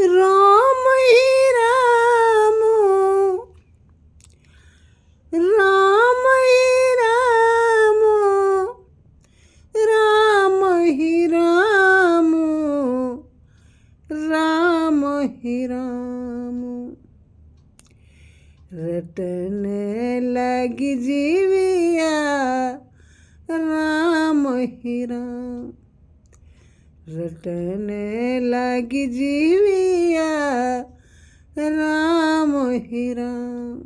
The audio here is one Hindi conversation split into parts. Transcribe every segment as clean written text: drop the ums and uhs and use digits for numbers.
राम ही राम, राम ही राम, राम ही राम, राम ही राम। रटने लगी जीविया राम ही राम, रटने लगी जीविया राम ही राम।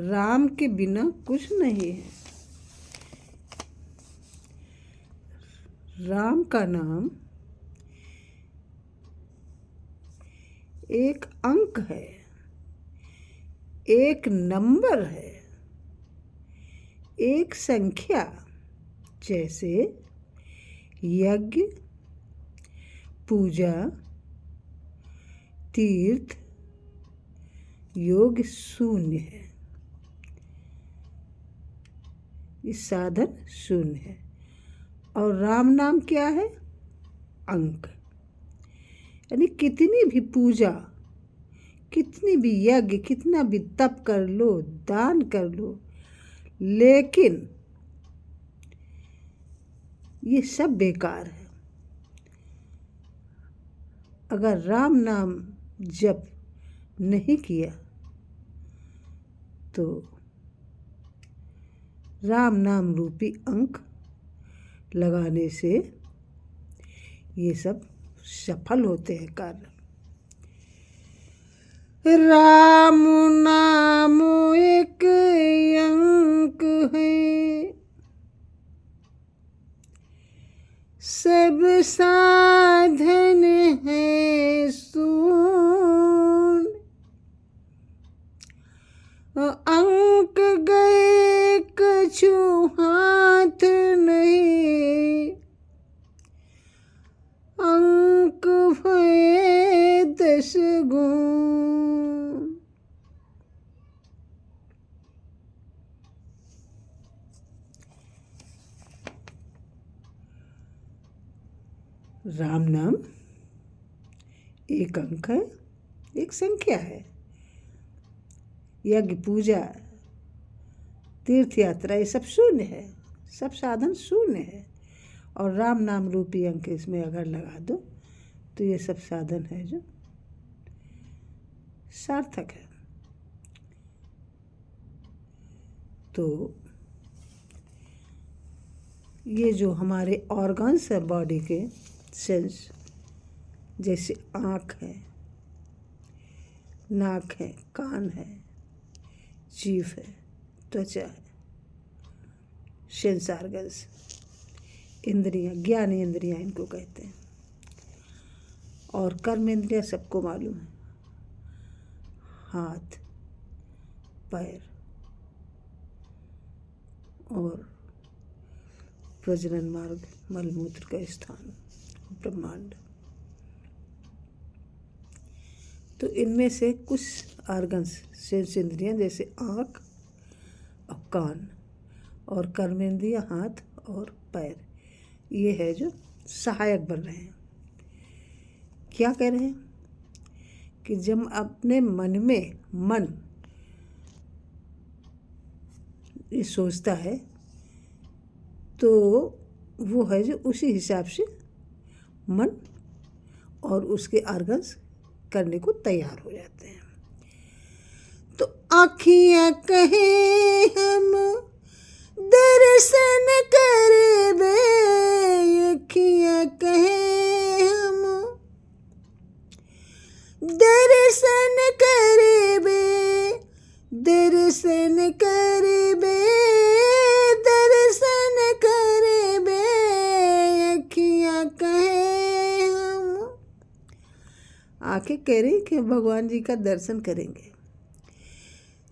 राम के बिना कुछ नहीं है। राम का नाम एक अंक है, एक नंबर है, एक संख्या। जैसे यज्ञ, पूजा, तीर्थ, योग शून्य है, इस साधन शून्य है। और राम नाम क्या है? अंक। यानी कितनी भी पूजा, कितनी भी यज्ञ, कितना भी तप कर लो, दान कर लो, लेकिन ये सब बेकार है अगर राम नाम जप नहीं किया तो। राम नाम रूपी अंक लगाने से ये सब सफल होते हैं कार्य। राम नाम एक अंक है, सब साधन है शून्य। अंक गए कछु हाथ नहीं, अंक भये 10 गुण। राम नाम एक अंक है, एक संख्या है। यज्ञ, पूजा, तीर्थ यात्रा ये सब शून्य है, सब साधन शून्य है। और राम नाम रूपी अंक इसमें अगर लगा दो तो ये सब साधन है जो सार्थक है। तो ये जो हमारे ऑर्गन्स है बॉडी के, सेंस, जैसे आँख है, नाक है, कान है, जीभ है, त्वचा है, सेंस ऑर्गन्स, इंद्रियां, ज्ञान इंद्रियां इनको कहते हैं। और कर्म इंद्रियां सबको मालूम है, हाथ, पैर और प्रजनन मार्ग, मलमूत्र का स्थान, ब्रह्मांड। तो इनमें से कुछ ऑर्गन्स, सेंस इंद्रियां जैसे आँख और कान, और कर्मेंद्रियां हाथ और पैर, ये है जो सहायक बन रहे हैं। क्या कह रहे हैं कि जब अपने मन में मन ये सोचता है तो वो है जो उसी हिसाब से मन और उसके ऑर्गन्स करने को तैयार हो जाते हैं। तो आँखियाँ कहे हम दर्शन करबे, आँखियाँ कहे हम दर्शन करबे, दर्शन करबे, दर्शन करबे, आँखियाँ कहे हम। आंखें कह रही कि भगवान जी का दर्शन करेंगे।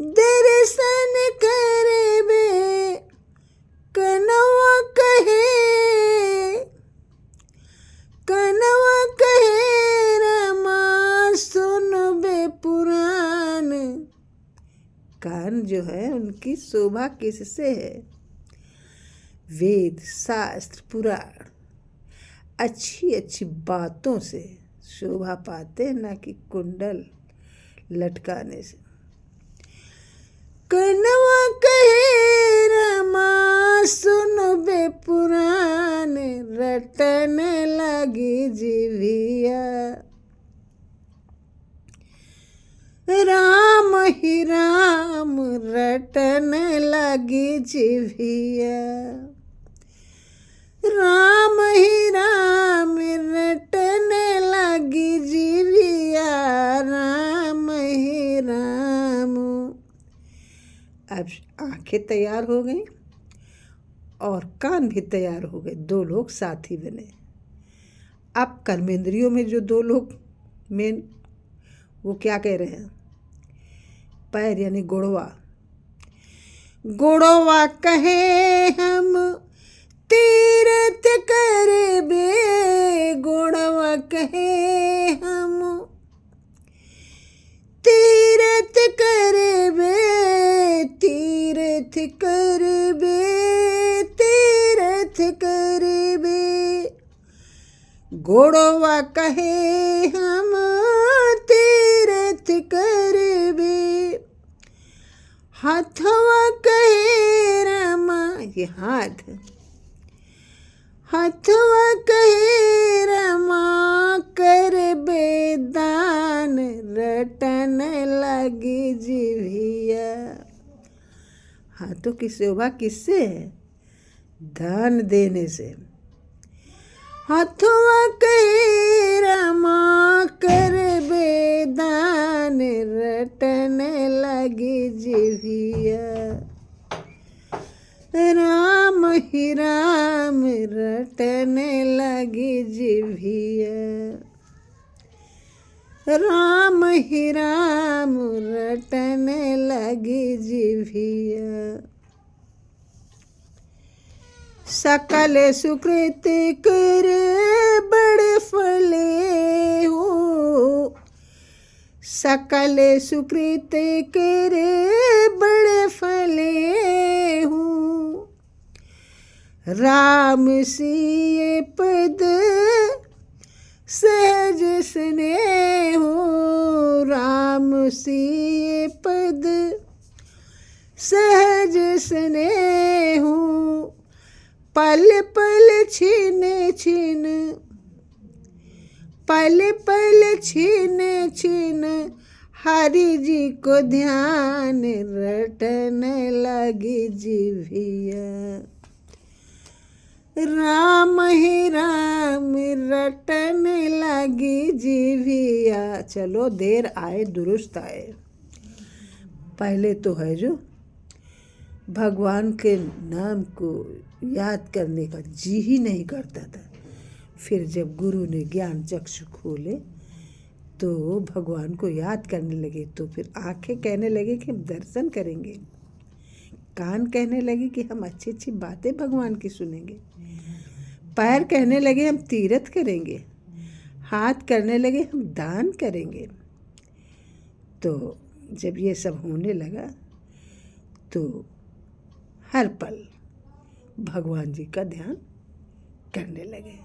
दर्शन करबे, कनवा कहे, कनवा कहे रमा सुनबे पुराण। कान जो है उनकी शोभा किससे है? वेद, शास्त्र, पुराण, अच्छी अच्छी बातों से शोभा पाते ना कि कुंडल लटकाने से। कनवा कहे रमा सुन बे पुराने, रटन लगी जीविया। राम ही राम रटन लगी जीविया। राम ही राम रटन लगी जीविया। राम ही राम। अब आंखें तैयार हो गई और कान भी तैयार हो गए, दो लोग साथी बने। अब कर्मेंद्रियों में जो दो लोग मेन, वो क्या कह रहे हैं? पैर यानी गुड़वा। गुड़वा कहे हम तीरथ करबे। गुड़वा कहे हम तीरथ करबे। तीरथ करबे। तीरथ करबे। गुड़वा कहे हम तीरथ करबे। हाथवा कहे रमा, ये हाथ, हाथवा कहे रमा करबे दान, रटन लगी जीविया। हाथों की शोभा किससे है? दान देने से। हाथवा कहे रमा करबे दान, रटन लगी जीविया। राम ही राम रटन लगी जीविया। राम ही राम रटन लगी जीविया। सकल सुकृत कर बड़े फले हो। सकल सुकृत कर बड़े फले हो। राम सिय पद सहज स्नेह हो। राम सिय पद सहज स्नेह हो। पल पल छिन छिन, पल पल छिन छिन हरि जी को ध्यान, रटन लगी जीविया। राम ही राम रटन लगी जीविया। चलो देर आए दुरुस्त आए। पहले तो है जो भगवान के नाम को याद करने का जी ही नहीं करता था। फिर जब गुरु ने ज्ञान चक्षु खोले तो भगवान को याद करने लगे, तो फिर आंखें कहने लगे कि हम दर्शन करेंगे, कान कहने लगे कि हम अच्छी अच्छी बातें भगवान की सुनेंगे, पैर कहने लगे हम तीर्थ करेंगे, हाथ करने लगे हम दान करेंगे। तो जब ये सब होने लगा तो हर पल भगवान जी का ध्यान करने लगे।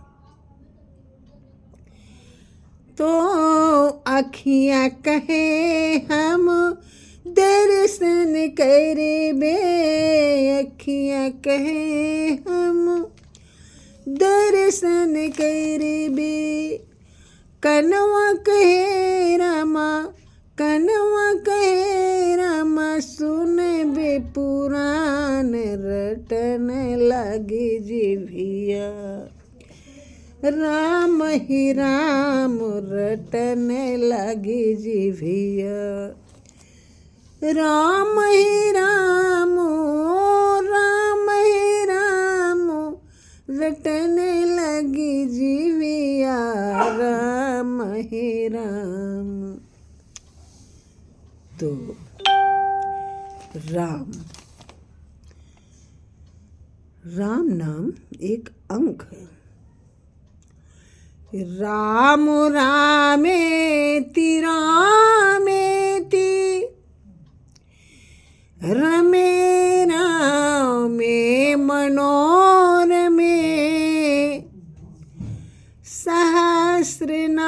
तो अखियाँ कहे हम दर्शन करबे। अखियाँ कहे हम दर्शन करबे। कनवा कहे रमा, कनवा कहे रमा सुन बे पुराण, रटन लगी जीविया। राम ही राम रटन लगी जीविया। राम ही राम, राम ही राम रटन लगी जीविया। राम ही राम। तो राम, राम नाम एक अंक है। राम रामेति रामेति रमे रामे मनोरमे सहस्रनाम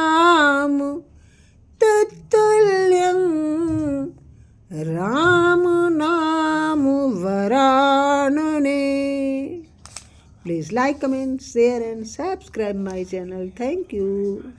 Please like, comment, share and subscribe my channel. Thank you.